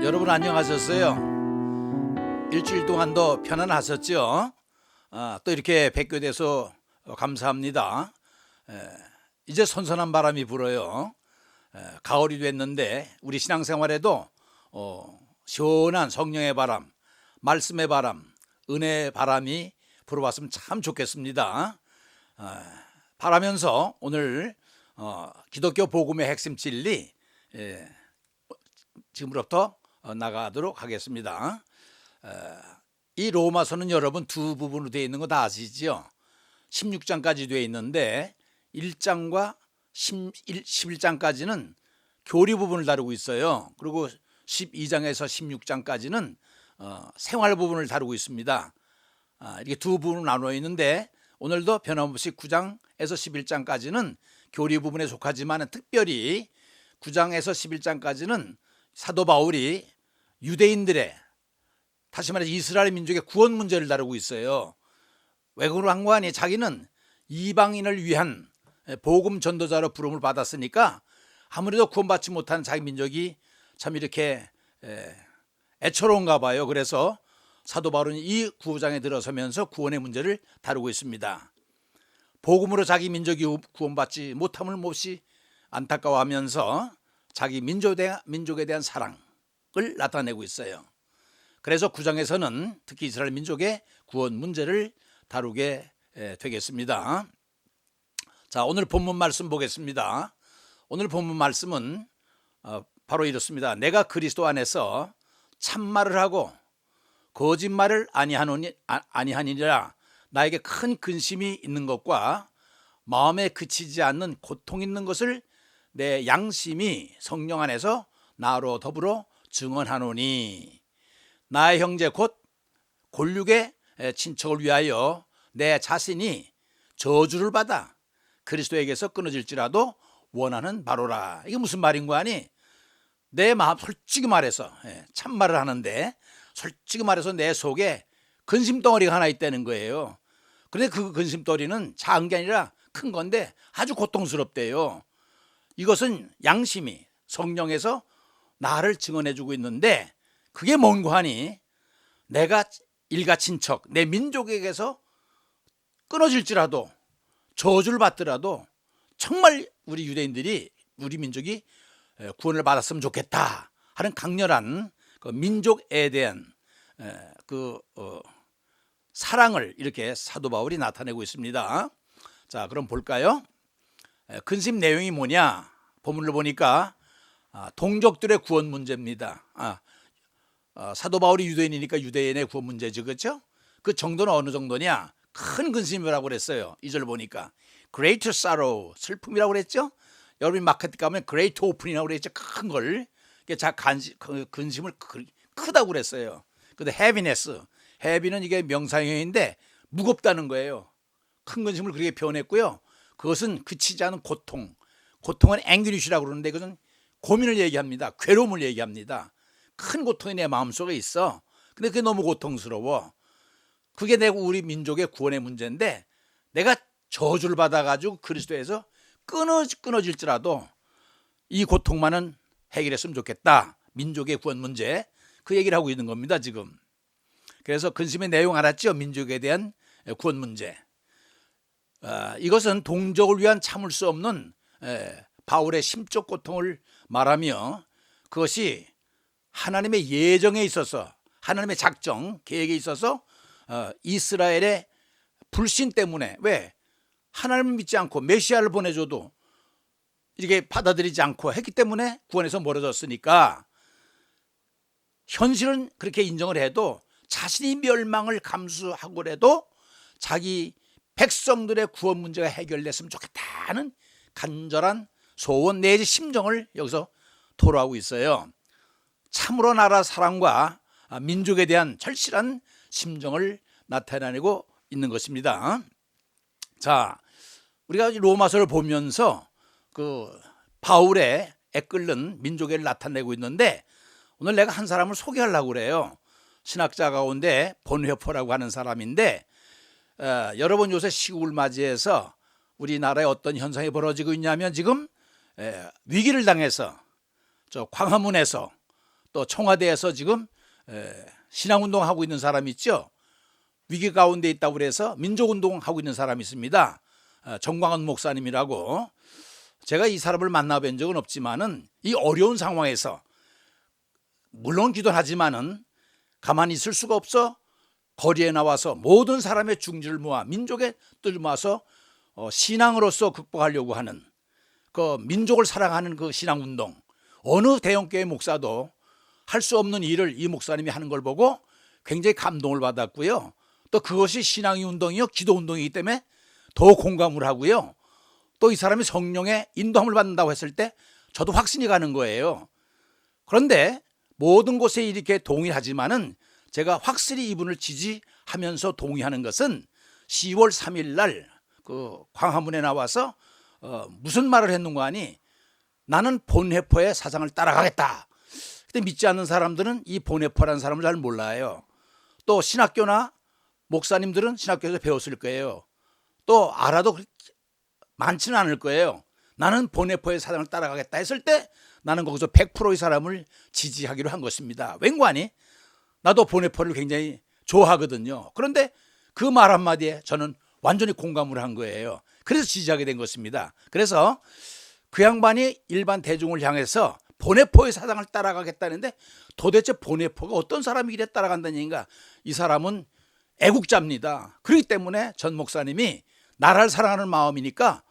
여러분 안녕하셨어요? 일주일 동안도 편안하셨죠? 또 이렇게 뵙게 돼서 감사합니다. 이제 선선한 바람이 불어요. 가을이 됐는데 우리 신앙생활에도 시원한 성령의 바람, 말씀의 바람, 은혜의 바람이 불어왔으면 참 좋겠습니다. 바라면서 오늘 기독교 복음의 핵심 진리 지금부터 나가도록 하겠습니다. 이 로마서는 여러분 두 부분으로 되어 있는 거 다 아시죠? 16장까지 되어 있는데 1장과 11장까지는 교리 부분을 다루고 있어요. 그리고 12장에서 16장까지는 생활 부분을 다루고 있습니다. 이렇게 두 부분으로 나누어 있는데 오늘도 변함없이 9장에서 11장까지는 교리 부분에 속하지만 특별히 9장에서 11장까지는 사도 바울이 유대인들의, 다시 말해서 이스라엘 민족의 구원 문제를 다루고 있어요. 왜 그런 거 아니? 자기는 이방인을 위한 복음 전도자로 부름을 받았으니까 아무래도 구원받지 못한 자기 민족이 참 이렇게 애처로운가 봐요. 그래서 사도 바울은 이 9장에 들어서면서 구원의 문제를 다루고 있습니다. 복음으로 자기 민족이 구원받지 못함을 몹시 안타까워하면서 자기 민족에 대한 사랑을 나타내고 있어요. 그래서 9장에서는 특히 이스라엘 민족의 구원 문제를 다루게 되겠습니다. 자, 오늘 본문 말씀 보겠습니다. 오늘 본문 말씀은 바로 이렇습니다. 내가 그리스도 안에서 참말을 하고 거짓말을 아니하니라. 나에게 큰 근심이 있는 것과 마음에 그치지 않는 고통 있는 것을 내 양심이 성령 안에서 나로 더불어 증언하노니, 나의 형제 곧 골육의 친척을 위하여 내 자신이 저주를 받아 그리스도에게서 끊어질지라도 원하는 바로라. 이게 무슨 말인 거 아니? 내 마음 솔직히 말해서 참말을 하는데 솔직히 말해서 내 속에 근심덩어리가 하나 있다는 거예요. 그런데 그 근심덩어리는 작은 게 아니라 큰 건데 아주 고통스럽대요. 이것은 양심이 성령에서 나를 증언해주고 있는데 그게 뭔고 하니, 내가 일가 친척 내 민족에게서 끊어질지라도 저주를 받더라도 정말 우리 유대인들이, 우리 민족이 구원을 받았으면 좋겠다 하는 강렬한 그 민족에 대한 사랑을 이렇게 사도 바울이 나타내고 있습니다. 자, 그럼 볼까요? 근심 내용이 뭐냐? 본문을 보니까 동족들의 구원 문제입니다. 사도 바울이 유대인이니까 유대인의 구원 문제죠, 그렇죠? 그 정도는 어느 정도냐? 큰 근심이라고 그랬어요. 2절 보니까 great sorrow, 슬픔이라고 그랬죠? 여러분이 마켓 가면 great open이라고 그랬죠? 큰 걸. 근심을 크다고 그랬어요. 근데 heaviness, heavy는 이게 명사형인데 무겁다는 거예요. 큰 근심을 그렇게 표현했고요. 그것은 그치지 않은 고통, 고통은 anguish라고 그러는데 그것은 고민을 얘기합니다. 괴로움을 얘기합니다. 큰 고통이 내 마음속에 있어. 근데 그게 너무 고통스러워. 그게 내가 우리 민족의 구원의 문제인데 내가 저주를 받아가지고 그리스도에서 끊어질지라도 이 고통만은 해결했으면 좋겠다. 민족의 구원 문제, 그 얘기를 하고 있는 겁니다 지금. 그래서 근심의 내용 알았죠? 민족에 대한 구원 문제. 이것은 동족을 위한 참을 수 없는 바울의 심적 고통을 말하며 그것이 하나님의 예정에 있어서, 하나님의 작정, 계획에 있어서 이스라엘의 불신 때문에, 왜? 하나님을 믿지 않고 메시아를 보내줘도 이렇게 받아들이지 않고 했기 때문에 구원에서 멀어졌으니까 현실은 그렇게 인정을 해도 자신이 멸망을 감수하고라도 자기 백성들의 구원 문제가 해결됐으면 좋겠다는 간절한 소원 내지 심정을 여기서 토로하고 있어요. 참으로 나라 사랑과 민족에 대한 절실한 심정을 나타내고 있는 것입니다. 자, 우리가 로마서를 보면서 그 바울의 애끓는 민족애를 나타내고 있는데 오늘 내가 한 사람을 소개하려고 그래요. 신학자 가운데 본회포라고 하는 사람인데 여러분 요새 시국을 맞이해서 우리나라에 어떤 현상이 벌어지고 있냐면 지금 위기를 당해서 저 광화문에서 또 청와대에서 지금 신앙운동하고 있는 사람이 있죠. 위기 가운데 있다고 그래서 민족운동하고 있는 사람이 있습니다. 정광훈 목사님이라고. 제가 이 사람을 만나뵌 적은 없지만은 이 어려운 상황에서 물론 기도하지만은 가만히 있을 수가 없어 거리에 나와서 모든 사람의 중지를 모아 민족의 뜻을 모아서 신앙으로서 극복하려고 하는 그 민족을 사랑하는 그 신앙운동, 어느 대형교회 목사도 할 수 없는 일을 이 목사님이 하는 걸 보고 굉장히 감동을 받았고요. 또 그것이 신앙의 운동이요 기도운동이기 때문에 더 공감을 하고요. 또 이 사람이 성령의 인도함을 받는다고 했을 때 저도 확신이 가는 거예요. 그런데 모든 곳에 이렇게 동의하지만은 제가 확실히 이분을 지지하면서 동의하는 것은 10월 3일 날 그 광화문에 나와서 무슨 말을 했는가 하니 나는 본회포의 사상을 따라가겠다. 근데 믿지 않는 사람들은 이 본회포라는 사람을 잘 몰라요. 또 신학교나 목사님들은 신학교에서 배웠을 거예요. 또 알아도 많지는 않을 거예요. 나는 본회포의 사상을 따라가겠다 했을 때 나는 거기서 100%의 사람을 지지하기로 한 것입니다. 왠가하니 나도 본회포를 굉장히 좋아하거든요. 그런데 그 말 한마디에 저는 완전히 공감을 한 거예요. 그래서 지지하게 된 것입니다. 그래서 그 양반이 일반 대중을 향해서 본회포의 사상을 따라가겠다는데 도대체 본회포가 어떤 사람이길래 따라간다는 얘기인가? 이 사람은 애국자입니다. 그렇기 때문에 전 목사님이 나라를 사랑하는 마음이니까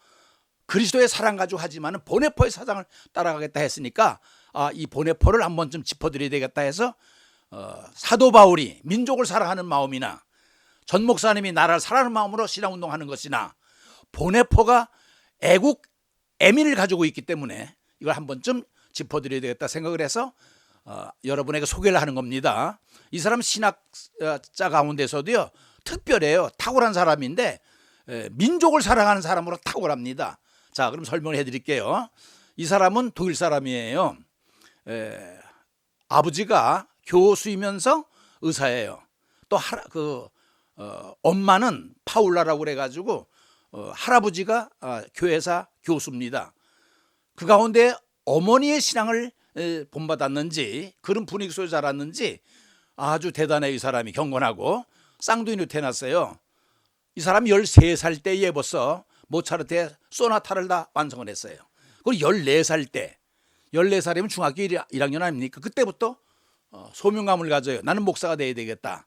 그리스도의 사랑 가지고 하지만 본회포의 사상을 따라가겠다 했으니까 이 본회포를 한 번쯤 짚어드려야 되겠다 해서 사도 바울이 민족을 사랑하는 마음이나 전 목사님이 나라를 사랑하는 마음으로 신앙운동하는 것이나 본회포가 애국 애민을 가지고 있기 때문에 이걸 한 번쯤 짚어드려야 되겠다 생각을 해서 여러분에게 소개를 하는 겁니다. 이 사람 신학자 가운데서도요 특별해요. 탁월한 사람인데 민족을 사랑하는 사람으로 탁월합니다. 자, 그럼 설명을 해드릴게요. 이 사람은 독일 사람이에요. 아버지가 교수이면서 의사예요. 또 엄마는 파울라라고 그래가지고 할아버지가 교회사 교수입니다. 그 가운데 어머니의 신앙을 본받았는지 그런 분위기 속에 자랐는지 아주 대단해. 이 사람이 경건하고 쌍둥이로 태어났어요. 이 사람이 13살 때에 벌써 모차르트의 소나타를 다 완성을 했어요. 그리고 14살 때 14살이면 중학교 1학년 아닙니까? 그때부터 소명감을 가져요. 나는 목사가 돼야 되겠다.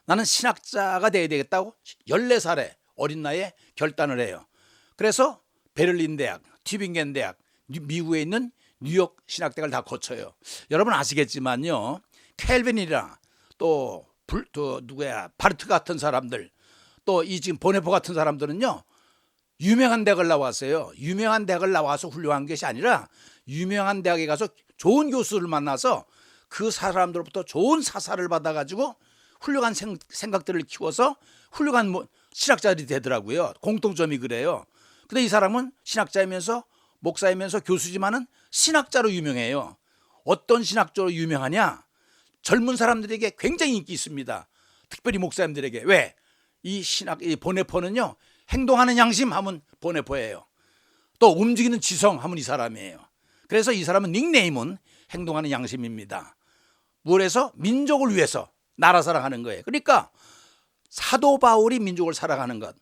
나는 신학자가 돼야 되겠다고 14살에 어린 나이에 결단을 해요. 그래서 베를린 대학, 튜빙겐 대학, 미국에 있는 뉴욕 신학대학을 다 거쳐요. 여러분 아시겠지만요. 켈빈이랑 또 누구야 바르트 같은 사람들, 또 이 지금 보네포 같은 사람들은요. 유명한 대학을 나왔어요. 유명한 대학을 나와서 훌륭한 것이 아니라 유명한 대학에 가서 좋은 교수를 만나서 그 사람들로부터 좋은 사사를 받아가지고 훌륭한 생각들을 키워서 훌륭한 신학자들이 되더라고요. 공통점이 그래요. 근데 이 사람은 신학자이면서 목사이면서 교수지만은 신학자로 유명해요. 어떤 신학자로 유명하냐? 젊은 사람들에게 굉장히 인기 있습니다. 특별히 목사님들에게. 왜? 이 보네포는요. 행동하는 양심 하면 보네포예요. 또 움직이는 지성 하면 이 사람이에요. 그래서 이 사람은 닉네임은 행동하는 양심입니다. 무엇에서? 민족을 위해서 나라 사랑하는 거예요. 그러니까 사도 바울이 민족을 사랑하는 것,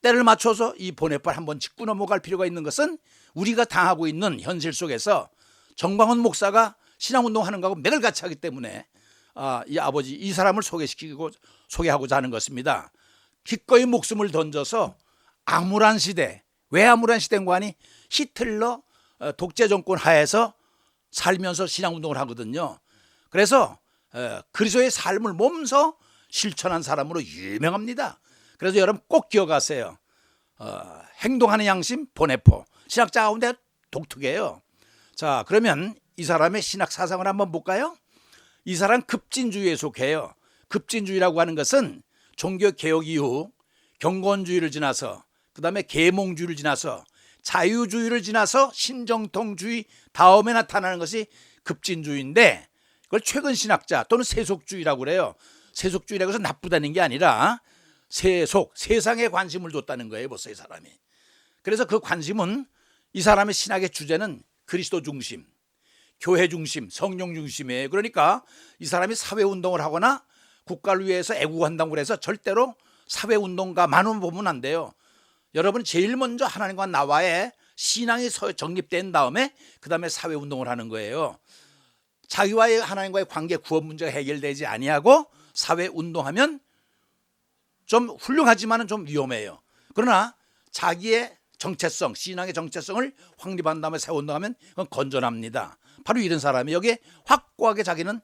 때를 맞춰서 이 보네포를 한번 짚고 넘어갈 필요가 있는 것은 우리가 당하고 있는 현실 속에서 정광훈 목사가 신앙운동하는 것하고 맥을 같이 하기 때문에 이 사람을 소개하고자 하는 것입니다. 기꺼이 목숨을 던져서 암울한 시대, 왜 암울한 시대인가 하니 히틀러 독재 정권 하에서 살면서 신앙운동을 하거든요. 그래서 그리스도의 삶을 몸소 실천한 사람으로 유명합니다. 그래서 여러분 꼭 기억하세요. 행동하는 양심 보네포. 신학자 가운데 독특해요. 자, 그러면 이 사람의 신학 사상을 한번 볼까요? 이 사람 급진주의에 속해요. 급진주의라고 하는 것은 종교개혁 이후 경건주의를 지나서 그 다음에 계몽주의를 지나서 자유주의를 지나서 신정통주의 다음에 나타나는 것이 급진주의인데 그걸 최근 신학자 또는 세속주의라고 그래요. 세속주의라고 해서 나쁘다는 게 아니라 세상에 관심을 뒀다는 거예요. 벌써 이 사람이. 그래서 그 관심은 이 사람의 신학의 주제는 그리스도 중심, 교회 중심, 성령 중심이에요. 그러니까 이 사람이 사회운동을 하거나 국가를 위해서 애국한다고 해서 절대로 사회운동가 만원 보면 안 돼요. 여러분 제일 먼저 하나님과 나와의 신앙이 정립된 다음에 그 다음에 사회운동을 하는 거예요. 자기와의 하나님과의 관계 구원 문제가 해결되지 아니하고 사회운동하면 좀 훌륭하지만 좀 위험해요. 그러나 자기의 정체성, 신앙의 정체성을 확립한 다음에 사회운동하면 그건 건전합니다. 바로 이런 사람이 여기에 확고하게 자기는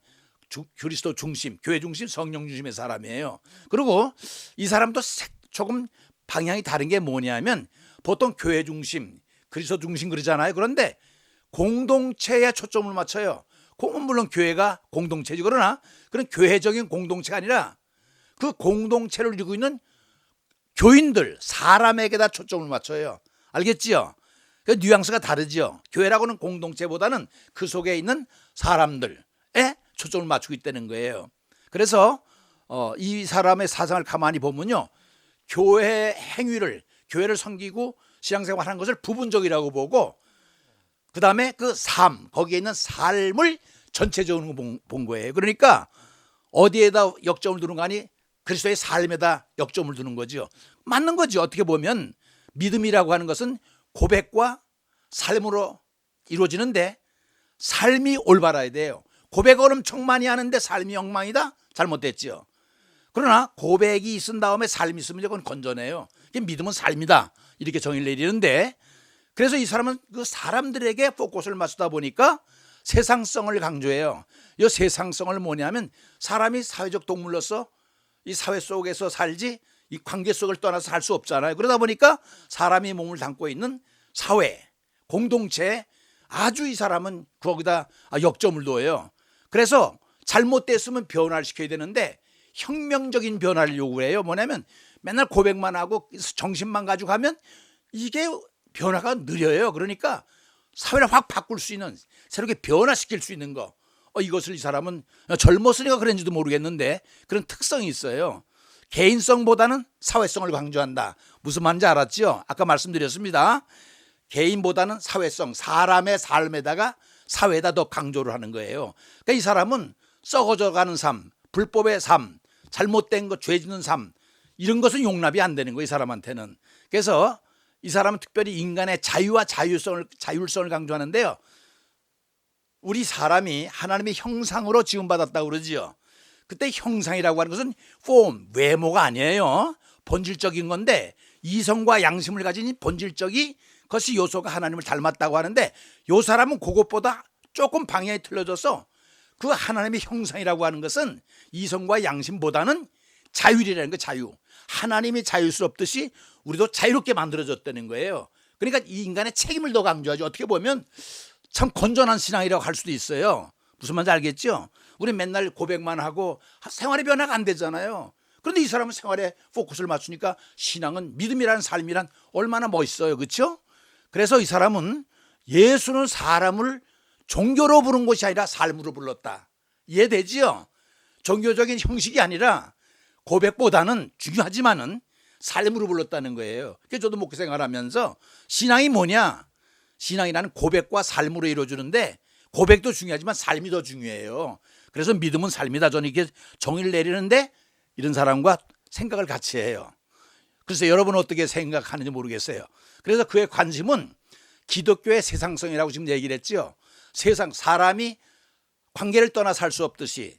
그리스도 중심, 교회 중심, 성령 중심의 사람이에요. 그리고 이 사람도 조금 방향이 다른 게 뭐냐면 보통 교회 중심, 그리스도 중심 그러잖아요. 그런데 공동체에 초점을 맞춰요. 물론 교회가 공동체지. 그러나 그런 교회적인 공동체가 아니라 그 공동체를 이루고 있는 교인들, 사람에게다 초점을 맞춰요. 알겠지요? 그 뉘앙스가 다르죠. 교회라고는 공동체보다는 그 속에 있는 사람들에 초점을 맞추고 있다는 거예요. 그래서 이 사람의 사상을 가만히 보면요, 교회 행위를, 교회를 섬기고 신앙생활 하는 것을 부분적이라고 보고 그 다음에 그 삶, 거기에 있는 삶을 전체적으로 본 거예요. 그러니까 어디에다 역점을 두는 거 아니 그리스도의 삶에다 역점을 두는 거죠. 맞는 거죠. 어떻게 보면 믿음이라고 하는 것은 고백과 삶으로 이루어지는데 삶이 올바라야 돼요. 고백을 엄청 많이 하는데 삶이 엉망이다? 잘못됐죠. 그러나 고백이 있은 다음에 삶이 있으면 그건 건전해요. 믿음은 삶이다, 이렇게 정의를 내리는데, 그래서 이 사람은 그 사람들에게 포커스를 맞추다 보니까 세상성을 강조해요. 이 세상성을 뭐냐면 사람이 사회적 동물로서 이 사회 속에서 살지 이 관계 속을 떠나서 살 수 없잖아요. 그러다 보니까 사람이 몸을 담고 있는 사회, 공동체에 아주 이 사람은 거기다 역점을 둬요. 그래서 잘못됐으면 변화를 시켜야 되는데 혁명적인 변화를 요구해요. 뭐냐면 맨날 고백만 하고 정신만 가지고 가면 이게 변화가 느려요. 그러니까 사회를 확 바꿀 수 있는, 새롭게 변화시킬 수 있는 거, 이것을 이 사람은 젊었으니까 그런지도 모르겠는데 그런 특성이 있어요. 개인성보다는 사회성을 강조한다. 무슨 말인지 알았죠? 아까 말씀드렸습니다. 개인보다는 사회성, 사람의 삶에다가 사회에다 더 강조를 하는 거예요. 그러니까 이 사람은 썩어져가는 삶, 불법의 삶, 잘못된 것, 죄 짓는 삶, 이런 것은 용납이 안 되는 거예요, 이 사람한테는. 그래서 이 사람은 특별히 인간의 자유와 자율성을 강조하는데요. 우리 사람이 하나님의 형상으로 지음받았다고 그러지요. 그때 형상이라고 하는 것은 폼, 외모가 아니에요. 본질적인 건데 이성과 양심을 가진 본질적이 그것이 요소가 하나님을 닮았다고 하는데 요 사람은 그것보다 조금 방향이 틀려져서 그 하나님의 형상이라고 하는 것은 이성과 양심보다는 자율이라는 거, 자유. 하나님이 자유스럽듯이 우리도 자유롭게 만들어졌다는 거예요. 그러니까 이 인간의 책임을 더 강조하죠. 어떻게 보면 참 건전한 신앙이라고 할 수도 있어요. 무슨 말인지 알겠죠? 우리 맨날 고백만 하고 생활의 변화가 안 되잖아요. 그런데 이 사람은 생활에 포커스를 맞추니까 신앙은, 믿음이라는 삶이란 얼마나 멋있어요. 그렇죠? 그래서 이 사람은 예수는 사람을 종교로 부른 것이 아니라 삶으로 불렀다. 이해되지요? 종교적인 형식이 아니라 고백보다는 중요하지만은 삶으로 불렀다는 거예요. 그래서 저도 목회 생활하면서 신앙이 뭐냐? 신앙이라는 고백과 삶으로 이루어지는데 고백도 중요하지만 삶이 더 중요해요. 그래서 믿음은 삶이다. 저는 이렇게 정의를 내리는데 이런 사람과 생각을 같이 해요. 그래서 여러분은 어떻게 생각하는지 모르겠어요. 그래서 그의 관심은 기독교의 세상성이라고 지금 얘기를 했죠. 사람이 관계를 떠나 살 수 없듯이,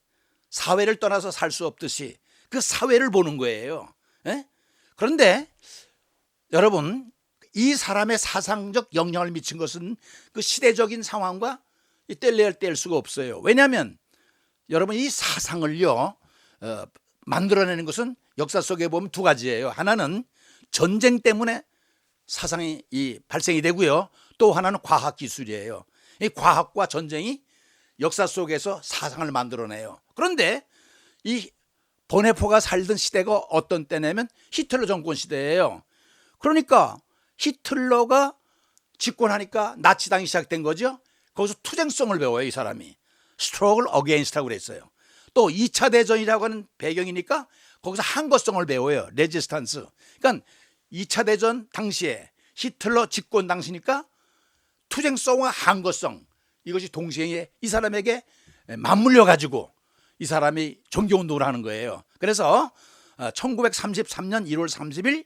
사회를 떠나서 살 수 없듯이 그 사회를 보는 거예요. 에? 그런데 여러분, 이 사람의 사상적 영향을 미친 것은 그 시대적인 상황과 뗄 수가 없어요. 왜냐하면 여러분, 이 사상을요 만들어내는 것은 역사 속에 보면 두 가지예요. 하나는 전쟁 때문에 사상이 발생이 되고요. 또 하나는 과학기술이에요. 이 과학과 전쟁이 역사 속에서 사상을 만들어내요. 그런데 이 보네포가 살던 시대가 어떤 때냐면 히틀러 정권 시대예요. 그러니까 히틀러가 집권하니까 나치당이 시작된 거죠. 거기서 투쟁성을 배워요, 이 사람이. 스트러글 어게인스트라고 그랬어요. 또 2차 대전이라고 하는 배경이니까 거기서 항거성을 배워요. 레지스탄스. 그러니까 2차 대전 당시에 히틀러 집권 당시니까 투쟁성과 항거성, 이것이 동시에 이 사람에게 맞물려 가지고 이 사람이 종교운동을 하는 거예요. 그래서 1933년 1월 30일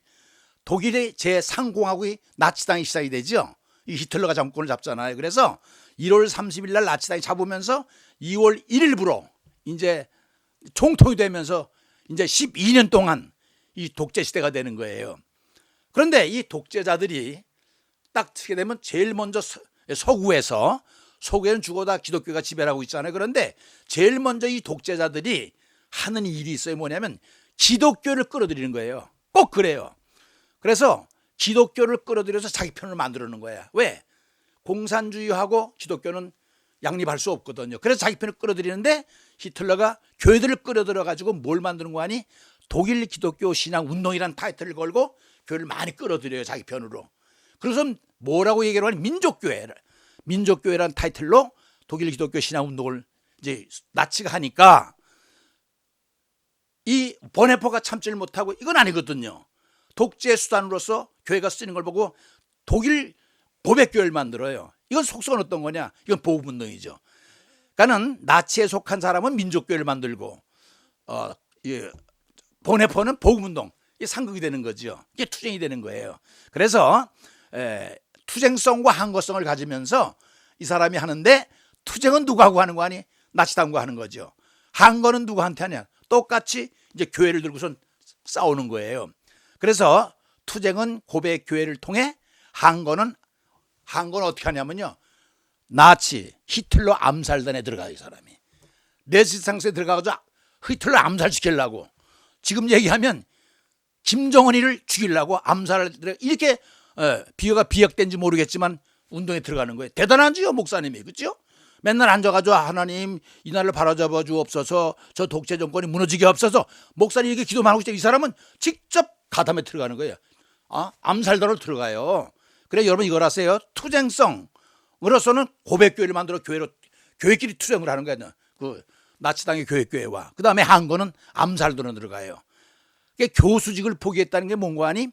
독일의 제3공화국이 나치당이 시작이 되죠. 이 히틀러가 정권을 잡잖아요. 그래서 1월 30일 날 나치당이 잡으면서 2월 1일부로 이제 총통이 되면서 이제 12년 동안 이 독재 시대가 되는 거예요. 그런데 이 독재자들이 딱 트게 되면 제일 먼저 서구에는 죽어다 기독교가 지배를 하고 있잖아요. 그런데 제일 먼저 이 독재자들이 하는 일이 있어요. 뭐냐면 기독교를 끌어들이는 거예요. 꼭 그래요. 그래서 기독교를 끌어들여서 자기 편을 만들어 놓은 거야. 왜? 공산주의하고 기독교는 양립할 수 없거든요. 그래서 자기 편을 끌어들이는데 히틀러가 교회들을 끌어들여 가지고 뭘 만드는 거 아니? 독일 기독교 신앙 운동이란 타이틀을 걸고 교회를 많이 끌어들여요. 자기 편으로. 그래서 뭐라고 얘기를 하니? 민족교회라는 타이틀로 독일 기독교 신앙 운동을 이제 나치가 하니까 이 보네포가 참지를 못하고 이건 아니거든요. 독재 수단으로서 교회가 쓰는 걸 보고 독일 고백교회를 만들어요. 이건 속성은 어떤 거냐? 이건 보복운동이죠. 그러니까는 나치에 속한 사람은 민족교회를 만들고 보네포는 보복운동, 이게 상극이 되는 거죠. 이게 투쟁이 되는 거예요. 그래서 투쟁성과 항거성을 가지면서 이 사람이 하는데 투쟁은 누구하고 하는 거 아니? 나치당과 하는 거죠. 항거는 누구한테 하냐? 똑같이 이제 교회를 들고선 싸우는 거예요. 그래서 투쟁은 고백 교회를 통해 항거는 어떻게 하냐면요. 나치 히틀러 암살단에 들어가요. 이 사람이 내시상소에 들어가가지고 히틀러 암살시키려고 지금 얘기하면 김정은이를 죽이려고 암살을 이렇게 비유가 비약된지 모르겠지만 운동에 들어가는 거예요. 대단하지요 목사님이. 그렇죠? 맨날 앉아가지고 하나님 이 나라를 바로잡아 주옵소서, 저 독재 정권이 무너지게 없어서 목사님 이렇게 기도만 하고 있어요. 이 사람은 직접 가담에 들어가는 거예요. 암살단으로 들어가요. 그래 여러분 이걸 아세요? 투쟁성으로서는 고백교회를 만들어 교회끼리 투쟁을 하는 거예요. 그 나치당의 교회와 그 다음에 항거는 암살단으로 들어가요. 교수직을 포기했다는 게 뭔고 하니?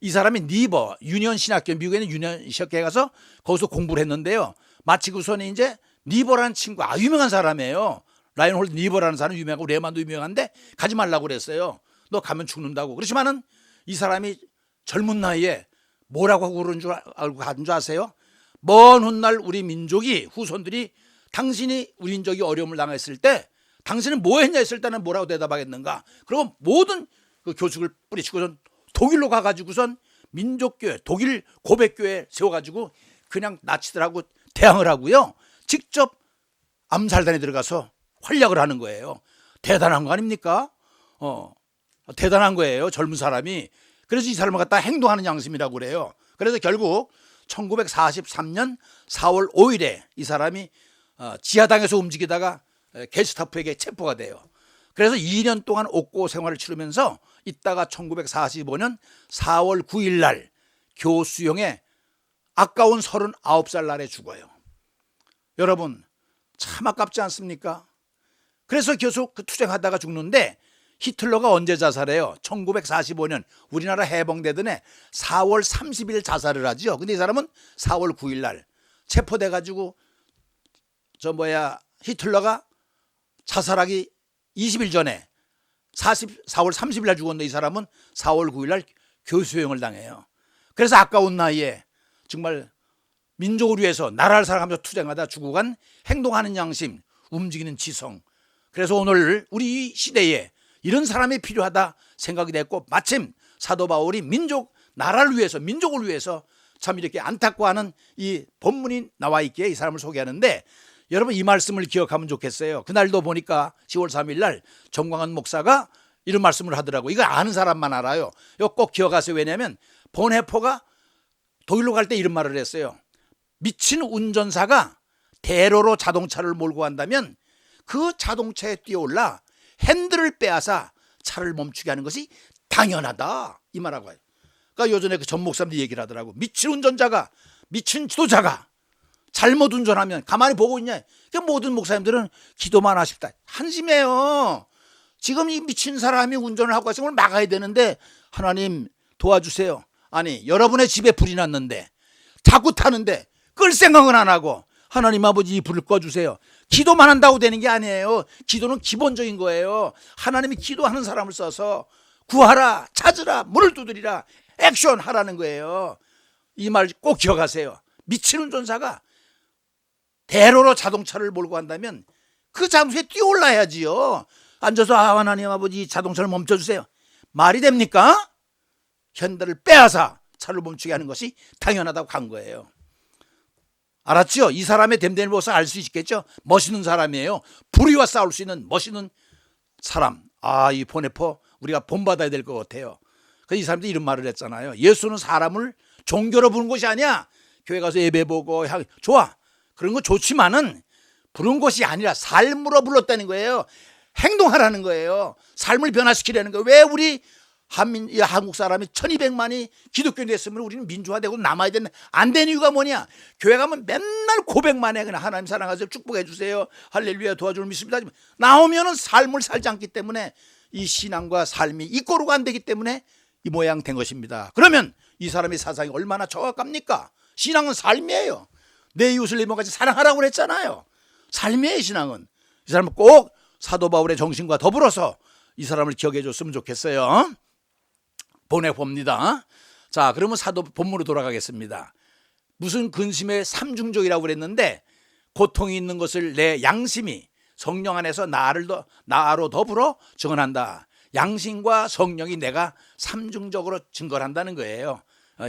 이 사람이 니버 유니언 신학교, 미국에 있는 유니언 신학교에 가서 거기서 공부를 했는데요. 마치고서는 이제 니버라는 친구, 유명한 사람이에요. 라이언홀드 니버라는 사람 유명하고 레만도 유명한데 가지 말라고 그랬어요. 너 가면 죽는다고. 그렇지만은 이 사람이 젊은 나이에 뭐라고 하고 그런 줄 알고 가는 줄 아세요? 먼 훗날 우리 민족이 후손들이 당신이 우리 민족이 어려움을 당했을 때 당신은 뭐 했냐 했을 때는 뭐라고 대답하겠는가? 그리고 모든 그 교숙을 뿌리치고선 독일로 가가지고선 민족교회, 독일 고백교회 세워가지고 그냥 나치들하고 대항을 하고요. 직접 암살단에 들어가서 활약을 하는 거예요. 대단한 거 아닙니까? 대단한 거예요. 젊은 사람이. 그래서 이 사람을 갖다 행동하는 양심이라고 그래요. 그래서 결국 1943년 4월 5일에 이 사람이 지하당에서 움직이다가 게스타포에게 체포가 돼요. 그래서 2년 동안 옥고 생활을 치르면서 있다가 1945년 4월 9일 날 교수형에 아까운 39살 날에 죽어요. 여러분 참 아깝지 않습니까? 그래서 계속 그 투쟁하다가 죽는데 히틀러가 언제 자살해요? 1945년 우리나라 해방되던 해 4월 30일 자살을 하죠. 근데 이 사람은 4월 9일 날 체포돼 가지고 히틀러가 자살하기 20일 전에 4월 30일 날 죽었는데 이 사람은 4월 9일 날 교수형을 당해요. 그래서 아까운 나이에 정말 민족을 위해서 나라를 사랑하면서 투쟁하다 죽고 간 행동하는 양심, 움직이는 지성. 그래서 오늘 우리 이 시대에 이런 사람이 필요하다 생각이 됐고 마침 사도 바울이 나라를 위해서 민족을 위해서 참 이렇게 안타까워하는 이 본문이 나와 있기에 이 사람을 소개하는데 여러분 이 말씀을 기억하면 좋겠어요. 그날도 보니까 10월 3일 날 정광한 목사가 이런 말씀을 하더라고. 이거 아는 사람만 알아요. 이거 꼭 기억하세요. 왜냐하면 보네포가 독일로 갈 때 이런 말을 했어요. 미친 운전사가 대로로 자동차를 몰고 간다면 그 자동차에 뛰어올라 핸들을 빼앗아 차를 멈추게 하는 것이 당연하다 이 말하고 해요. 그러니까 요전에 그 전 목사님들이 얘기를 하더라고. 미친 운전자가, 미친 지도자가 잘못 운전하면 가만히 보고 있냐. 그러니까 모든 목사님들은 기도만 하십다. 한심해요. 지금 이 미친 사람이 운전을 하고 가서 그걸 막아야 되는데 하나님 도와주세요. 아니 여러분의 집에 불이 났는데 자꾸 타는데 끌 생각은 안 하고 하나님 아버지 이 불을 꺼주세요. 기도만 한다고 되는 게 아니에요. 기도는 기본적인 거예요. 하나님이 기도하는 사람을 써서 구하라, 찾으라, 문을 두드리라, 액션 하라는 거예요. 이 말 꼭 기억하세요. 미치는 존사가 대로로 자동차를 몰고 간다면 그 장소에 뛰어올라야지요. 앉아서 하나님 아버지 자동차를 멈춰주세요. 말이 됩니까? 현대를 빼앗아 차를 멈추게 하는 것이 당연하다고 간 거예요. 알았죠? 이 사람의 됨됨이를 보고서 알 수 있겠죠? 멋있는 사람이에요. 불의와 싸울 수 있는 멋있는 사람. 이 보네포 우리가 본받아야 될 것 같아요. 그래서 이 사람들이 이런 말을 했잖아요. 예수는 사람을 종교로 부른 것이 아니야. 교회 가서 예배 보고 좋아. 그런 거 좋지만은 부른 것이 아니라 삶으로 불렀다는 거예요. 행동하라는 거예요. 삶을 변화시키려는 거예요. 왜 우리 한국 사람이 1200만이 기독교인 됐으면 우리는 민주화되고 남아야 되는 안 되는 이유가 뭐냐? 교회 가면 맨날 고백만 해. 그냥 하나님 사랑하세요. 축복해 주세요. 할렐루야 도와주를 믿습니다. 나오면은 삶을 살지 않기 때문에 이 신앙과 삶이 이꼬르가 안 되기 때문에 이 모양 된 것입니다. 그러면 이 사람의 사상이 얼마나 정확합니까? 신앙은 삶이에요. 내 이웃을 내 몸같이 사랑하라고 그랬잖아요. 삶이에요. 신앙은. 이 사람은 꼭 사도 바울의 정신과 더불어서 이 사람을 기억해 줬으면 좋겠어요. 보내봅니다. 자, 그러면 사도 본문으로 돌아가겠습니다. 무슨 근심의 삼중적이라고 그랬는데 고통이 있는 것을 내 양심이 성령 안에서 나로 더불어 증언한다. 양심과 성령이 내가 삼중적으로 증거를 한다는 거예요.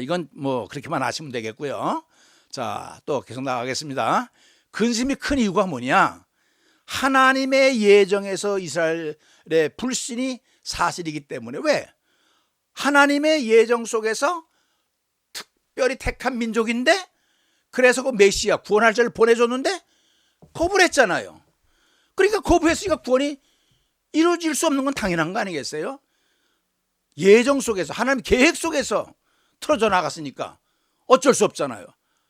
이건 뭐 그렇게만 아시면 되겠고요. 자, 또 계속 나가겠습니다. 근심이 큰 이유가 뭐냐? 하나님의 예정에서 이스라엘의 불신이 사실이기 때문에. 왜? 하나님의 예정 속에서 특별히 택한 민족인데 그래서 그 메시아 구원할 자를 보내줬는데 거부를 했잖아요. 그러니까 거부했으니까 구원이 이루어질 수 없는 건 당연한 거 아니겠어요? 예정 속에서 하나님 계획 속에서 틀어져 나갔으니까 어쩔 수 없잖아요.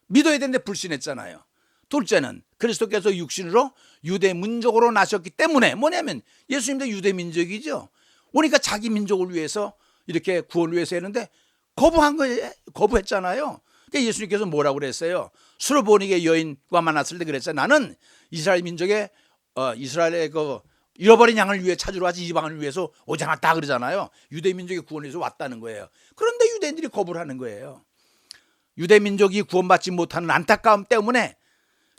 믿어야 되는데 불신했잖아요. 둘째는 그리스도께서 육신으로 유대 민족으로 나셨기 때문에 뭐냐면 예수님도 유대 민족이죠. 그러니까 자기 민족을 위해서 이렇게 구원을 위해서 했는데 거부한 거예요. 거부했잖아요. 그러니까 예수님께서 뭐라고 그랬어요? 수르보닉의 여인과 만났을 때 그랬어요. 나는 이스라엘 민족의 이스라엘의 그 잃어버린 양을 위해 찾으러 왔지 이방을 위해서 오지 않았다 그러잖아요. 유대 민족의 구원을 위해서 왔다는 거예요. 그런데 유대인들이 거부를 하는 거예요. 유대 민족이 구원받지 못하는 안타까움 때문에.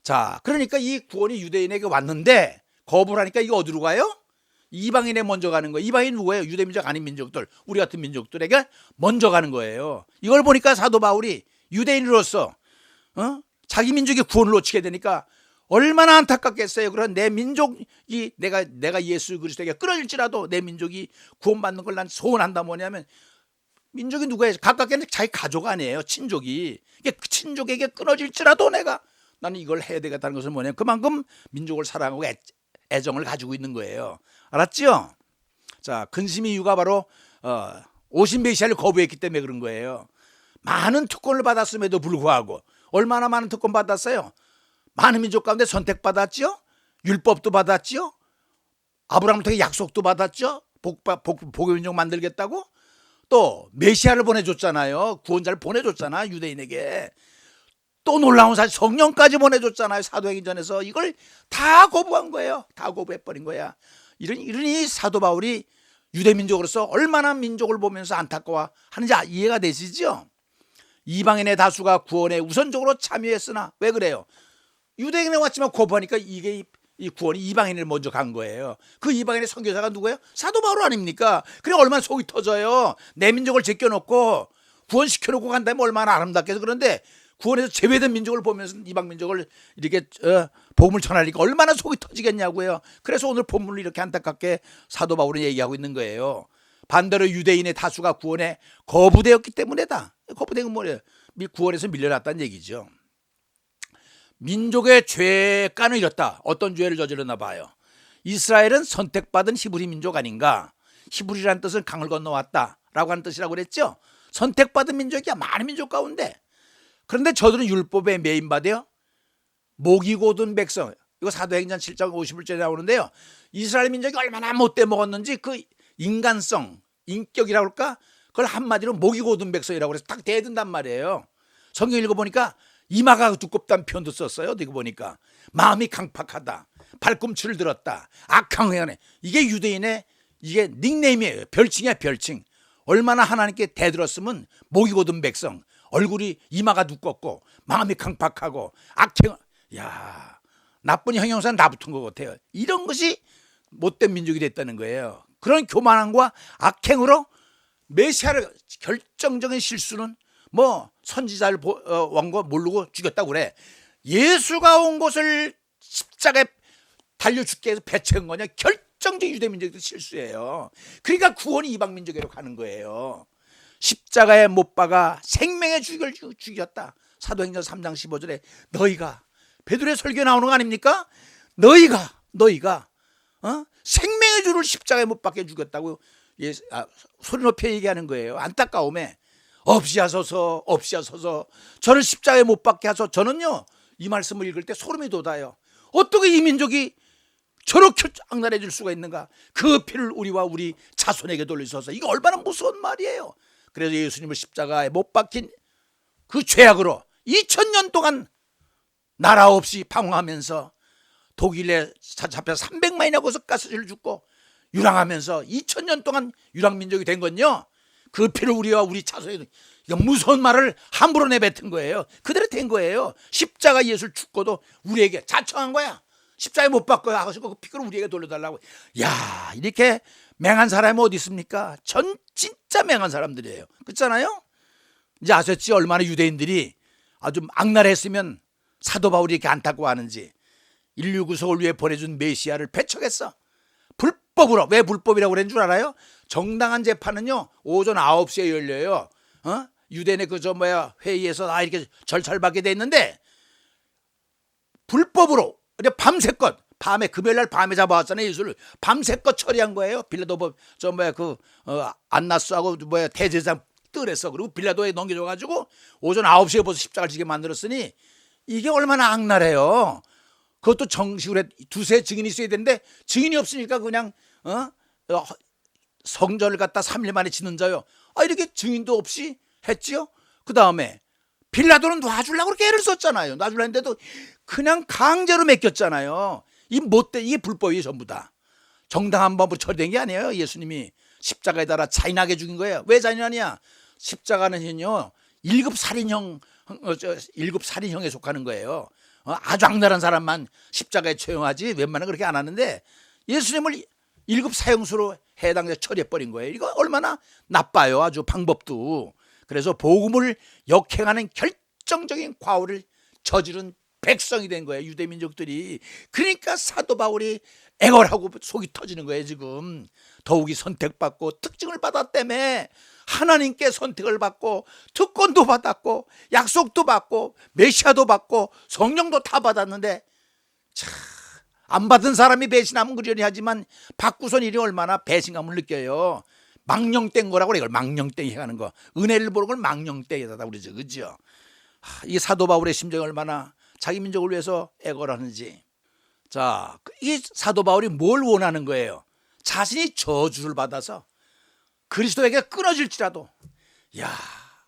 자, 그러니까 이 구원이 유대인에게 왔는데 거부를 하니까 이거 어디로 가요? 이방인에 먼저 가는 거예요. 이방인 누구예요? 유대 민족 아닌 민족들, 우리 같은 민족들에게 먼저 가는 거예요. 이걸 보니까 사도 바울이 유대인으로서 자기 민족의 구원을 놓치게 되니까 얼마나 안타깝겠어요. 그런 내 민족이 내가 예수 그리스도에게 끊어질지라도 내 민족이 구원받는 걸 난 소원한다. 뭐냐면 민족이 누구예요? 가깝게는 자기 가족 아니에요. 친족이. 그 친족에게 끊어질지라도 나는 이걸 해야 되겠다는 것은 뭐냐면 그만큼 민족을 사랑하고 애정을 가지고 있는 거예요. 알았죠? 자, 근심의 이유가 바로 오신 메시아를 거부했기 때문에 그런 거예요. 많은 특권을 받았음에도 불구하고 얼마나 많은 특권 받았어요? 많은 민족 가운데 선택받았죠? 율법도 받았죠? 아브라함을 통해 약속도 받았죠? 복의 민족 만들겠다고? 또 메시아를 보내줬잖아요. 구원자를 보내줬잖아 유대인에게. 또 놀라운 사실 성령까지 보내줬잖아요. 사도행전에서. 이걸 다 거부한 거예요. 다 거부해버린 거야. 이러니 사도 바울이 유대민족으로서 얼마나 민족을 보면서 안타까워하는지 이해가 되시죠? 이방인의 다수가 구원에 우선적으로 참여했으나 왜 그래요? 유대인에 왔지만 거부하니까 이게 이 구원이 이방인을 먼저 간 거예요. 그 이방인의 선교사가 누구예요? 사도 바울 아닙니까? 그래 얼마나 속이 터져요. 내 민족을 제껴놓고 구원시켜놓고 간다면 얼마나 아름답겠어. 그런데 구원에서 제외된 민족을 보면서 이방 민족을 이렇게 복음을 전하니까 얼마나 속이 터지겠냐고요. 그래서 오늘 본문을 이렇게 안타깝게 사도 바울은 얘기하고 있는 거예요. 반대로 유대인의 다수가 구원에 거부되었기 때문에다. 거부된 건 뭐예요? 구원에서 밀려났다는 얘기죠. 민족의 죄가는 이렇다. 어떤 죄를 저질렀나 봐요. 이스라엘은 선택받은 히브리 민족 아닌가. 히브리라는 뜻은 강을 건너왔다 라고 하는 뜻이라고 그랬죠. 선택받은 민족이야. 많은 민족 가운데. 그런데 저들은 율법에 매인받아요. 목이 고든 백성. 이거 사도행전 7장 50절에 나오는데요. 이스라엘 민족이 얼마나 못돼 먹었는지 그 인간성, 인격이라고 할까? 그걸 한마디로 목이 고든 백성이라고 해서 딱 대든단 말이에요. 성경 읽어보니까 이마가 두껍다는 표현도 썼어요. 어디 보니까 마음이 강팍하다, 발꿈치를 들었다, 악한 행하네. 이게 유대인의 이게 닉네임이에요. 별칭이야, 별칭. 얼마나 하나님께 대들었으면 목이 곧은 백성, 얼굴이 이마가 두껍고 마음이 강팍하고 악행, 야, 나쁜 형용사는 다 붙은 것 같아요. 이런 것이 못된 민족이 됐다는 거예요. 그런 교만함과 악행으로 메시아를, 결정적인 실수는 뭐 선지자를 원고 모르고 죽였다고 그래. 예수가 온 것을 십자가에 달려 죽게 해서 배척한 거냐. 결정적인 유대민족의 실수예요. 그러니까 구원이 이방민족으로 가는 거예요. 십자가에 못 박아 생명의 주를 죽였다. 사도행전 3장 15절에 너희가, 베드로의 설교에 나오는 거 아닙니까? 너희가 생명의 주를 십자가에 못 박게 죽였다고 소리 높여 얘기하는 거예요. 안타까움에 없이 하소서 저를 십자가에 못 박게 하소서. 저는요 이 말씀을 읽을 때 소름이 돋아요. 어떻게 이 민족이 저렇게 악랄해 줄 수가 있는가. 그 피를 우리와 우리 자손에게 돌리소서. 이거 얼마나 무서운 말이에요. 그래서 예수님을 십자가에 못 박힌 그 죄악으로 2000년 동안 나라 없이 방황하면서 독일에 잡혀서 300만이나 거기서 가스를 죽고 유랑하면서 2000년 동안 유랑민족이 된 건요, 그 피를 우리와 우리 자손에게, 이거 무서운 말을 함부로 내뱉은 거예요. 그대로 된 거예요. 십자가 예수를 죽고도 우리에게 자청한 거야. 십자가에 못 박고요 하고 그 피를 우리에게 돌려달라고. 야, 이렇게 맹한 사람이 어디 있습니까? 전 진짜 맹한 사람들이에요. 그렇잖아요? 이제 아셨지? 얼마나 유대인들이 아주 악랄했으면 사도 바울이 이렇게 안타까워하는지. 인류 구속을 위해 보내준 메시아를 배척했어. 불법으로. 왜 불법이라고 그랬는 줄 알아요? 정당한 재판은요 오전 9시에 열려요. 유대인의 회의에서 이렇게 절차받게 돼 있는데, 불법으로 밤새껏, 밤에 금요일날 밤에 잡아왔잖아요. 예수를 밤새껏 처리한 거예요. 빌라도 안나스하고 대제사장 뜰했어. 그리고 빌라도에 넘겨줘가지고 오전 9시에 벌써 십자가를 지게 만들었으니 이게 얼마나 악랄해요. 그것도 정식으로 두세 증인이 있어야 되는데 증인이 없으니까 그냥 성전을 갖다 3일 만에 짓는 자요. 이렇게 증인도 없이 했지요. 그 다음에 빌라도는 놔주려고 그렇게 애를 썼잖아요. 놔주려 했는데도 그냥 강제로 맡겼잖아요. 이게 불법이 전부 다. 정당한 법으로 처리된 게 아니에요. 예수님이 십자가에 달아 잔인하게 죽인 거예요. 왜 잔인하냐? 십자가는요 1급 살인형에 속하는 거예요. 아주 악랄한 사람만 십자가에 처형하지 웬만하면 그렇게 안 하는데, 예수님을 1급 사형수로 해당해서 처리해버린 거예요. 이거 얼마나 나빠요. 아주 방법도. 그래서 복음을 역행하는 결정적인 과오를 저지른 백성이 된 거예요. 유대민족들이. 그러니까 사도 바울이 애걸하고 속이 터지는 거예요. 지금 더욱이 선택받고 특징을 받았다며. 하나님께 선택을 받고 특권도 받았고 약속도 받고 메시아도 받고 성령도 다 받았는데, 안 받은 사람이 배신하면 그러니 하지만 받고선 일이 얼마나 배신감을 느껴요. 망령된 거라고 그래. 이걸 망령땡이 하는 거. 은혜를 보는 걸 망령땡이다 그러죠. 그죠? 이 사도 바울의 심정이 얼마나 자기 민족을 위해서 애걸하는지. 자, 이 사도 바울이 뭘 원하는 거예요? 자신이 저주를 받아서 그리스도에게 끊어질지라도,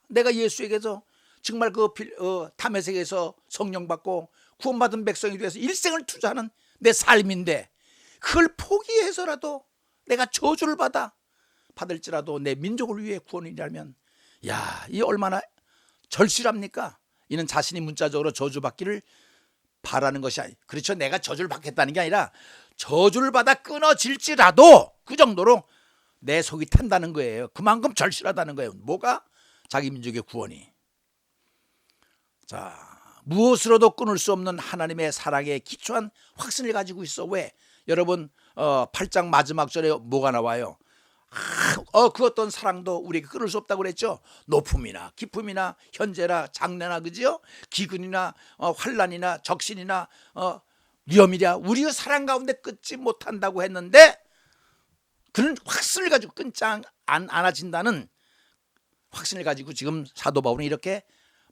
내가 예수에게서 정말 다메섹에서 성령 받고 구원받은 백성이 되어서 일생을 투자하는 내 삶인데, 그걸 포기해서라도 내가 저주를 받을지라도 내 민족을 위해 구원이라면, 이 얼마나 절실합니까? 이는 자신이 문자적으로 저주받기를 바라는 것이 아니, 그렇죠. 내가 저주를 받겠다는 게 아니라 저주를 받아 끊어질지라도 그 정도로 내 속이 탄다는 거예요. 그만큼 절실하다는 거예요. 뭐가? 자기 민족의 구원이. 자, 무엇으로도 끊을 수 없는 하나님의 사랑에 기초한 확신을 가지고 있어. 왜? 여러분 8장 마지막 절에 뭐가 나와요? 그 어떤 사랑도 우리에게 끊을 수 없다고 그랬죠. 높음이나 깊음이나 현재나 장래나, 그죠? 기근이나 환난이나 적신이나 위험이랴 우리의 사랑 가운데 끊지 못한다고 했는데, 그런 확신을 가지고 끊지 않아진다는 확신을 가지고 지금 사도 바울은 이렇게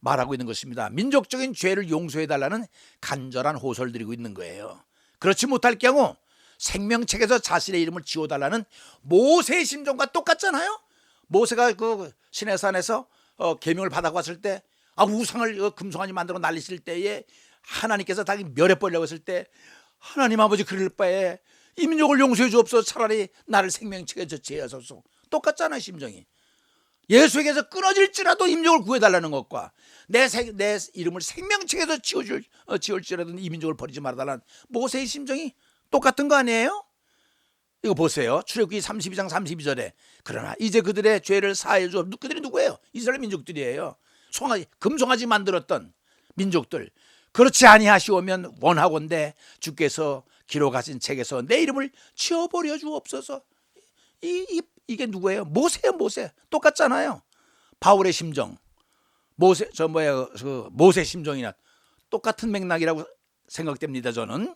말하고 있는 것입니다. 민족적인 죄를 용서해달라는 간절한 호소를 드리고 있는 거예요. 그렇지 못할 경우 생명책에서 자신의 이름을 지워달라는 모세의 심정과 똑같잖아요. 모세가 그 시내산에서 계명을 받아왔을 때 우상을 금송아지 만들어 날리실 때에 하나님께서 다 멸해버리려고 했을 때 하나님 아버지 그럴 바에 이 민족을 용서해 주옵소서. 차라리 나를 생명책에서 제하소서. 똑같잖아요 심정이. 예수에게서 끊어질지라도 이 민족을 구해달라는 것과 내 이름을 생명책에서 지울지라도 이 민족을 버리지 말아달라는 모세의 심정이 똑같은 거 아니에요? 이거 보세요. 출애굽기 32장 32절에 그러나 이제 그들의 죄를 사하여 주옵. 그들이 누구예요? 이스라엘 민족들이에요. 금송아지 만들었던 민족들. 그렇지 아니하시오면 원하건대 주께서 기록하신 책에서 내 이름을 지워버려 주옵소서. 이게 누구예요? 모세예요. 모세. 똑같잖아요. 바울의 심정, 모세 심정이나 똑같은 맥락이라고 생각됩니다. 저는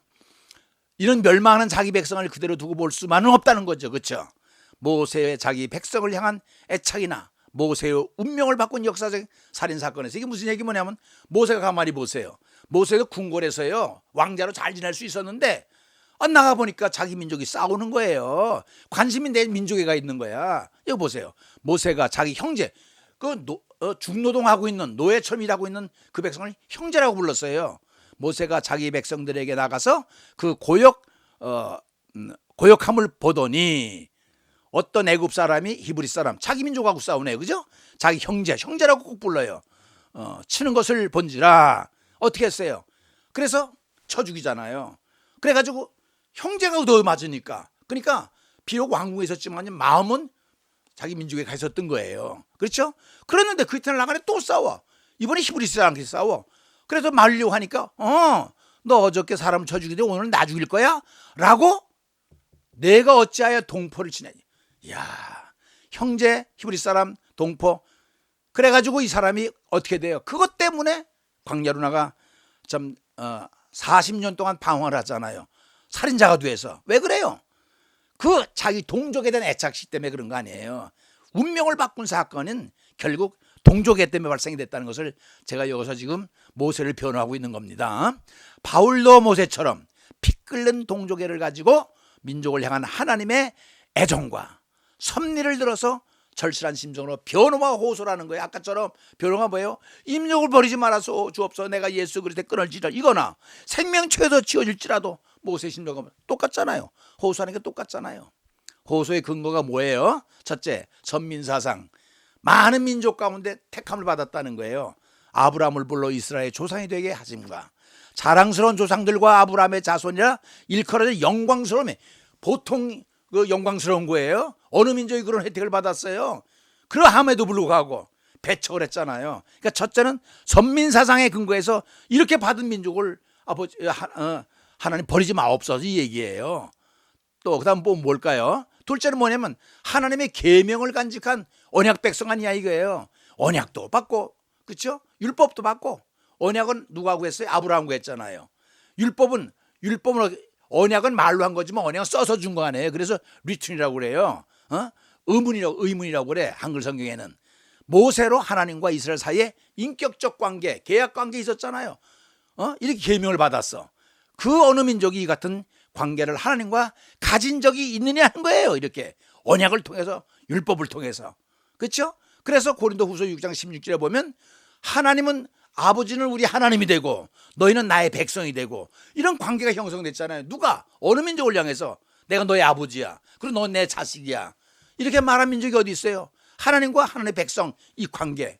이런 멸망하는 자기 백성을 그대로 두고 볼 수만은 없다는 거죠. 그렇죠? 모세의 자기 백성을 향한 애착이나 모세의 운명을 바꾼 역사적 살인 사건에서 이게 무슨 얘기 뭐냐면 모세가 가만히 보세요. 모세가 궁궐에서요 왕자로 잘 지낼 수 있었는데 나가 보니까 자기 민족이 싸우는 거예요. 관심이 내 민족에 가 있는 거야. 이거 보세요. 모세가 자기 형제 중노동하고 있는 노예처럼 일하고 있는 그 백성을 형제라고 불렀어요. 모세가 자기 백성들에게 나가서 그 고역함을 보더니 어떤 애굽 사람이 히브리 사람 자기 민족하고 싸우네요. 그죠? 자기 형제라고 꼭 불러요. 치는 것을 본지라 어떻게 했어요? 그래서 쳐 죽이잖아요. 그래가지고 형제가 얻어 맞으니까 그러니까 비록 왕궁에 있었지만 마음은 자기 민족에 가 있었던 거예요. 그렇죠? 그랬는데 그 이튿날 나가네 또 싸워. 이번에 히브리 사람끼리 싸워. 그래서 말려고 하니까 너 어저께 사람 쳐 죽이는데 오늘은 나 죽일 거야? 라고 내가 어찌하여 동포를 치냐니. 이야, 형제 히브리 사람 동포. 그래가지고 이 사람이 어떻게 돼요? 그것 때문에 광야로 나가 40년 동안 방황을 하잖아요. 살인자가 돼서. 왜 그래요? 그 자기 동족에 대한 애착심 때문에 그런 거 아니에요. 운명을 바꾼 사건은 결국 동족애 때문에 발생이 됐다는 것을 제가 여기서 지금 모세를 변호하고 있는 겁니다. 바울도 모세처럼 피 끓는 동족애를 가지고 민족을 향한 하나님의 애정과 섭리를 들어서 절실한 심정으로 변호와 호소라는 거예요. 아까처럼 변호가 뭐예요? 이 민족을 버리지 말아서 주옵소서. 내가 예수 그리스도의 끊을지라 이거나 생명체에서 지어질지라도 모세의 심정과 똑같잖아요. 호소하는 게 똑같잖아요. 호소의 근거가 뭐예요? 첫째, 선민사상. 많은 민족 가운데 택함을 받았다는 거예요. 아브라함을 불러 이스라엘의 조상이 되게 하심과 자랑스러운 조상들과 아브라함의 자손이라 일컬어져 영광스러움에 보통 그 영광스러운 거예요. 어느 민족이 그런 혜택을 받았어요? 그러함에도 불구하고 배척을 했잖아요. 그러니까 첫째는 선민사상의 근거에서 이렇게 받은 민족을 하나님 버리지 마옵소서 이 얘기예요. 또 그다음 뭘까요? 둘째는 뭐냐면 하나님의 계명을 간직한 언약 백성 아니야 이거예요. 언약도 받고 그렇죠? 율법도 받고 언약은 누가 구했어요? 아브라함 구했잖아요. 율법은 언약은 말로 한 거지만 언약은 써서 준 거 아니에요. 그래서 리튼이라고 그래요. 의문이라고 그래. 한글 성경에는 모세로 하나님과 이스라엘 사이에 인격적 관계, 계약 관계 있었잖아요. 이렇게 계명을 받았어. 그 어느 민족이 이 같은 관계를 하나님과 가진 적이 있느냐 하는 거예요. 이렇게 언약을 통해서 율법을 통해서 그렇죠? 그래서 고린도후서 6장 16절에 보면 하나님은 아버지는 우리 하나님이 되고 너희는 나의 백성이 되고 이런 관계가 형성됐잖아요. 누가? 어느 민족을 향해서 내가 너의 아버지야. 그리고 넌 내 자식이야. 이렇게 말한 민족이 어디 있어요? 하나님과 하나님의 백성 이 관계.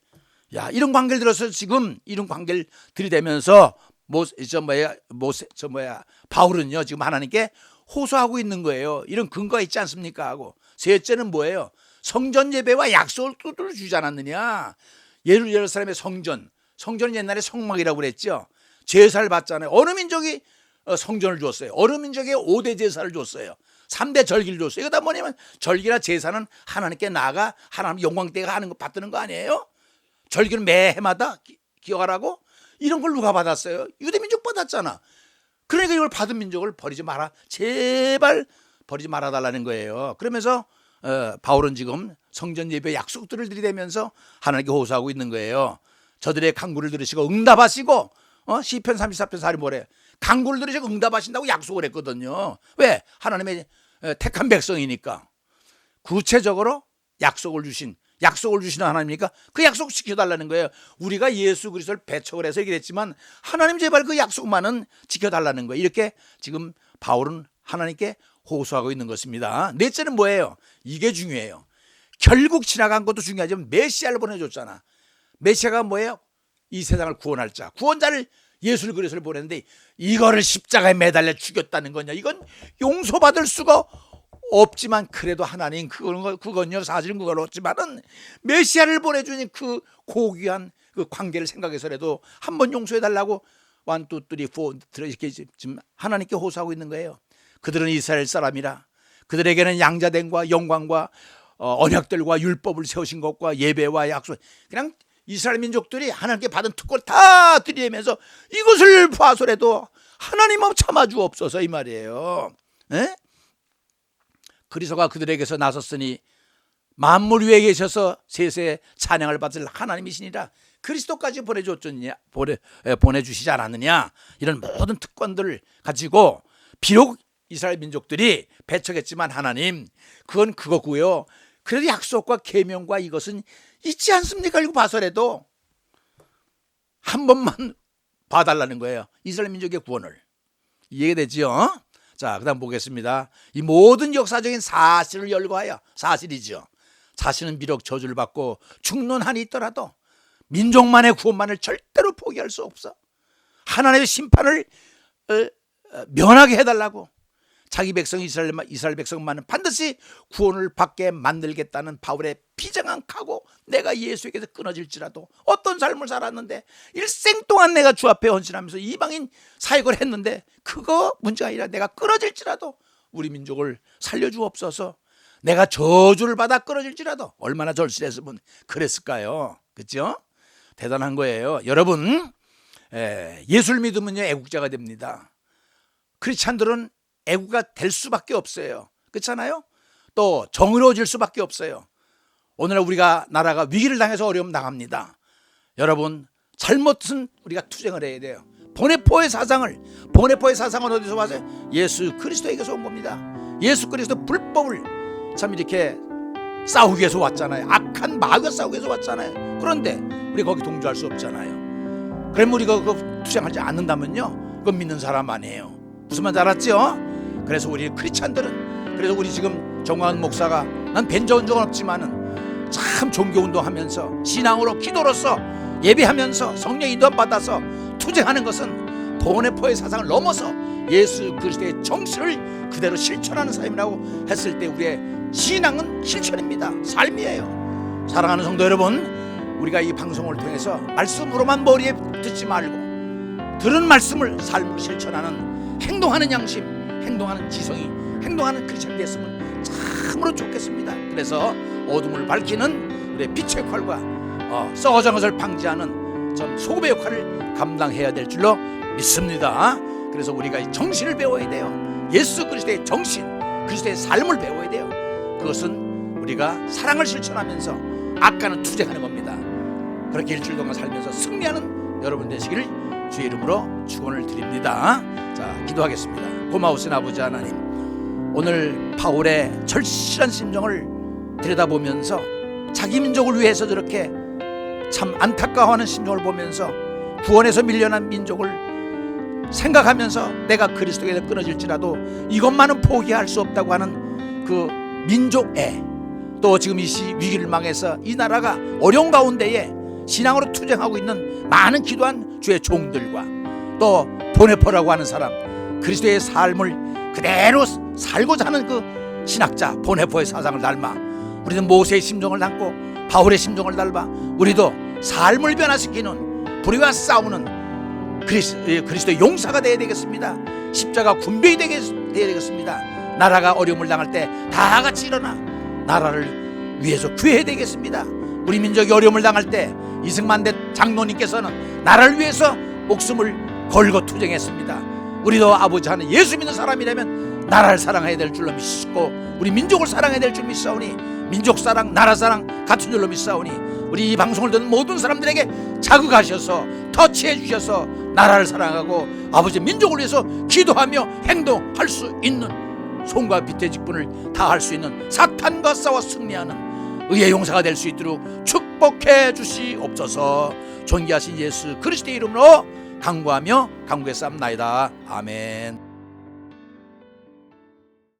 야, 이런 관계를 들어서 지금 이런 관계를 들이대면서 바울은요 지금 하나님께 호소하고 있는 거예요. 이런 근거가 있지 않습니까? 하고 셋째는 뭐예요? 성전 예배와 약속을 뚜드려 주지 않았느냐? 예루살렘의 성전은 옛날에 성막이라고 그랬죠. 제사를 받잖아요. 어느 민족이 성전을 줬어요? 어느 민족에 5대 제사를 줬어요? 3대 절기를 줬어요. 이거 다 뭐냐면 절기나 제사는 하나님께 나아가 하나님 영광때가 하는 거 받드는 거 아니에요? 절기는 매 해마다 기억하라고? 이런 걸 누가 받았어요? 유대민족 받았잖아. 그러니까 이걸 받은 민족을 버리지 마라. 제발 버리지 말아달라는 거예요. 그러면서 바울은 지금 성전 예배 약속들을 들이대면서 하나님께 호소하고 있는 거예요. 저들의 간구를 들으시고 응답하시고 시편 34편 4리 뭐래? 간구를 들으시고 응답하신다고 약속을 했거든요. 왜? 하나님의 택한 백성이니까. 구체적으로 약속을 주신 약속을 주시는 하나님이니까 그 약속 지켜달라는 거예요. 우리가 예수 그리스도를 배척을 해서 이렇게 됐지만 하나님 제발 그 약속만은 지켜달라는 거예요. 이렇게 지금 바울은 하나님께 호소하고 있는 것입니다. 넷째는 뭐예요? 이게 중요해요. 결국 지나간 것도 중요하지만 메시아를 보내줬잖아. 메시아가 뭐예요? 이 세상을 구원할 자, 구원자를 예수 그리스도를 보냈는데 이거를 십자가에 매달려 죽였다는 거냐? 이건 용서받을 수가 없지만 그래도 하나님 그건요 사실은 그건 없지만은 메시아를 보내주니 그 고귀한 그 관계를 생각해서라도 한번 용서해달라고 1, 2, 3, 4 이렇게 지금 하나님께 호소하고 있는 거예요. 그들은 이스라엘 사람이라 그들에게는 양자됨과 영광과 언약들과 율법을 세우신 것과 예배와 약속, 그냥 이스라엘 민족들이 하나님께 받은 특권을 다 드리면서 이것을 봐서라도 하나님 참아주옵소서 이 말이에요. 에? 그리스도가 그들에게서 나섰으니 만물 위에 계셔서 세세에 찬양을 받을 하나님이시니라. 그리스도까지 보내주시지 않았느냐. 이런 모든 특권들을 가지고 비록 이스라엘 민족들이 배척했지만 하나님 그건 그거고요. 그래도 약속과 계명과 이것은 있지 않습니까? 이거 봐서라도 한 번만 봐달라는 거예요. 이스라엘 민족의 구원을. 이해되지요? 자, 그 다음 보겠습니다. 이 모든 역사적인 사실을 열거하여, 사실이죠. 자신은 비록 저주를 받고 죽는 한이 있더라도 민족만의 구원만을 절대로 포기할 수 없어. 하나님의 심판을 면하게 해달라고. 자기 백성 이스라엘 백성만은 반드시 구원을 받게 만들겠다는 바울의 비장한 각오. 내가 예수에게서 끊어질지라도 어떤 삶을 살았는데 일생 동안 내가 주 앞에 헌신하면서 이방인 사역을 했는데 그거 문제가 아니라 내가 끊어질지라도 우리 민족을 살려주옵소서. 내가 저주를 받아 끊어질지라도. 얼마나 절실했으면 그랬을까요? 그렇죠? 대단한 거예요. 여러분, 예수를 믿으면요 애국자가 됩니다. 크리스찬들은 애국가 될 수밖에 없어요. 그렇잖아요? 또 정의로워질 수밖에 없어요. 오늘 우리가 나라가 위기를 당해서 어려움 당합니다. 여러분, 잘못은 우리가 투쟁을 해야 돼요. 보네포의 사상은 어디서 왔어요? 예수 그리스도에게서 온 겁니다. 예수 그리스도 불법을 참 이렇게 싸우기 위해서 왔잖아요. 악한 마귀가 싸우기 위해서 왔잖아요. 그런데 우리가 거기 동조할 수 없잖아요. 그럼 우리가 그거 투쟁하지 않는다면요 그건 믿는 사람 아니에요. 무슨 말인지 알았죠? 그래서 우리 크리스찬들은, 그래서 우리 지금 정광훈 목사가 난 뵌 적은 없지만은 참 종교운동하면서 신앙으로 기도로서 예배하면서 성령 인도 받아서 투쟁하는 것은 보네포의 사상을 넘어서 예수 그리스도의 정신을 그대로 실천하는 삶이라고 했을 때 우리의 신앙은 실천입니다. 삶이에요. 사랑하는 성도 여러분, 우리가 이 방송을 통해서 말씀으로만 머리에 듣지 말고 들은 말씀을 삶으로 실천하는 행동하는 양심, 행동하는 지성이, 행동하는 크리스천이 됐으면 참으로 좋겠습니다. 그래서 어둠을 밝히는 우리의 빛의 역할과 썩어진 것을 방지하는 전 소금의 역할을 감당해야 될 줄로 믿습니다. 그래서 우리가 이 정신을 배워야 돼요. 예수 그리스도의 정신, 그리스도의 삶을 배워야 돼요. 그것은 우리가 사랑을 실천하면서 악과는 투쟁하는 겁니다. 그렇게 일주일 동안 살면서 승리하는 여러분 되시기를 주의 이름으로 축원을 드립니다. 자, 기도하겠습니다. 고마우신 아버지 하나님, 오늘 바울의 절실한 심정을 들여다보면서 자기 민족을 위해서 저렇게 참 안타까워하는 심정을 보면서 구원에서 밀려난 민족을 생각하면서 내가 그리스도에서 끊어질지라도 이것만은 포기할 수 없다고 하는 그 민족애, 또 지금 이 위기를 망해서 이 나라가 어려운 가운데에 신앙으로 투쟁하고 있는 많은 기도한 주의 종들과 또 보네포라고 하는 사람, 그리스도의 삶을 그대로 살고자 하는 그 신학자 보네포의 사상을 닮아 우리는 모세의 심정을 닮고 바울의 심정을 닮아 우리도 삶을 변화시키는 불의와 싸우는 그리스도의 용사가 되어야 되겠습니다. 십자가 군병이 되어야 되겠습니다. 나라가 어려움을 당할 때 다 같이 일어나 나라를 위해서 구해야 되겠습니다. 우리 민족이 어려움을 당할 때 이승만대 장로님께서는 나라를 위해서 목숨을 걸고 투쟁했습니다. 우리도 아버지 하는 예수 믿는 사람이라면 나라를 사랑해야 될 줄로 믿고 우리 민족을 사랑해야 될 줄 믿사오니 민족 사랑, 나라 사랑 같은 줄로 믿사오니 우리 이 방송을 듣는 모든 사람들에게 자극하셔서 터치해 주셔서 나라를 사랑하고 아버지 민족을 위해서 기도하며 행동할 수 있는 손과 빛의 직분을 다할 수 있는 사탄과 싸워 승리하는 의의 용사가 될 수 있도록 축복해 주시옵소서. 존귀하신 예수 그리스도의 이름으로 간구하며 간구했사옵나이다. 아멘.